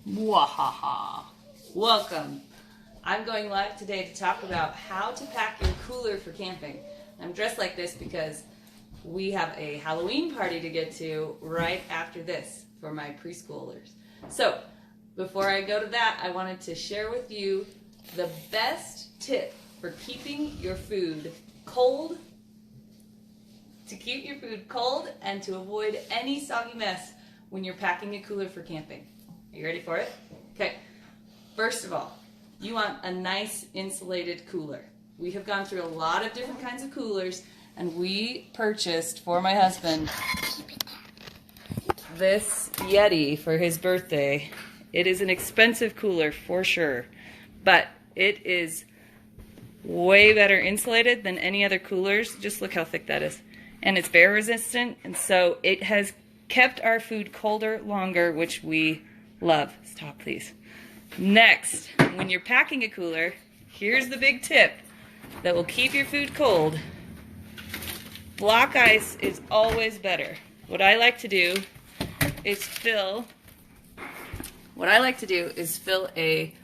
Wahaha! Welcome. I'm going live today to talk about how to pack your cooler for camping. I'm dressed like this because we have a Halloween party to get to right after this for my preschoolers. So, before I go to that, I wanted to share with you the best tip for keeping your food cold, and to avoid any soggy mess when you're packing a cooler for camping. Are you ready for it? Okay. First of all, you want a nice insulated cooler. We have gone through a lot of different kinds of coolers, and we purchased for my husband this Yeti for his birthday. It is an expensive cooler for sure, but it is way better insulated than any other coolers. Just look how thick that is. And it's bear resistant, and so it has kept our food colder longer, which we love. Stop, please. Next, when you're packing a cooler, here's the big tip that will keep your food cold. Block ice is always better. What I like to do is fill a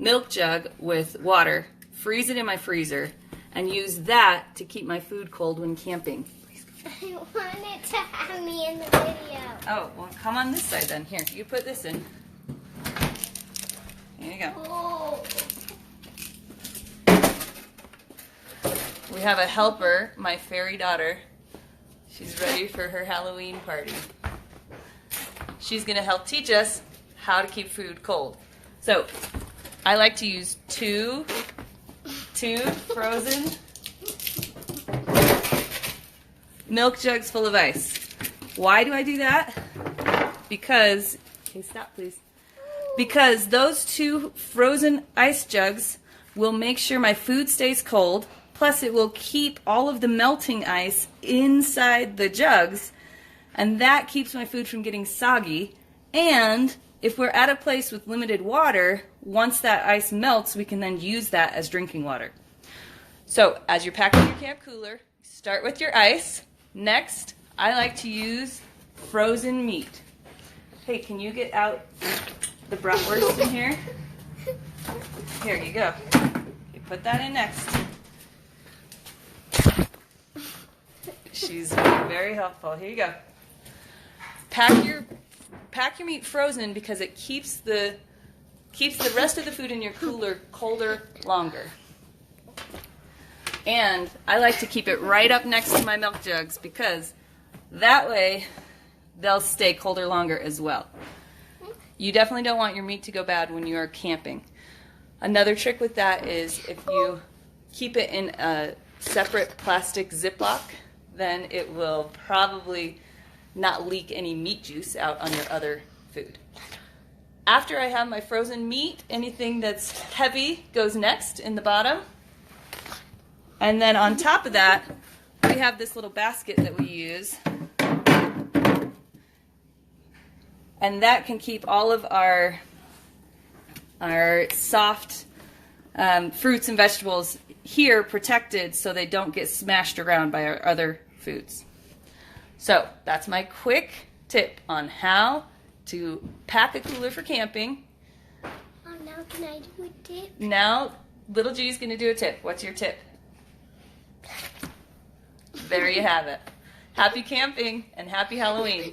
milk jug with water, freeze it in my freezer, and use that to keep my food cold when camping. I want it to have me in the video. Oh, well, come on this side then. Here, you put this in. There you go. Oh. We have a helper, my fairy daughter. She's ready for her Halloween party. She's going to help teach us how to keep food cold. So, I like to use two frozen milk jugs full of ice. Why do I do that? Because, okay, stop please. Because those two frozen ice jugs will make sure my food stays cold, plus it will keep all of the melting ice inside the jugs, and that keeps my food from getting soggy. And if we're at a place with limited water, once that ice melts, we can then use that as drinking water. So, as you're packing your camp cooler, start with your ice. Next, I like to use frozen meat. Hey, can you get out the bratwurst in here? Here you go. You put that in next. She's being very helpful. Here you go. Pack your meat frozen because it keeps the rest of the food in your cooler colder longer. And I like to keep it right up next to my milk jugs because that way they'll stay colder longer as well. You definitely don't want your meat to go bad when you are camping. Another trick with that is if you keep it in a separate plastic Ziploc, then it will probably not leak any meat juice out on your other food. After I have my frozen meat, anything that's heavy goes next in the bottom. And then on top of that, we have this little basket that we use. And that can keep all of our soft fruits and vegetables here protected so they don't get smashed around by our other foods. So that's my quick tip on how to pack a cooler for camping. Oh, now can I do a tip? Now, little G's going to do a tip. What's your tip? There you have it. Happy camping and happy Halloween.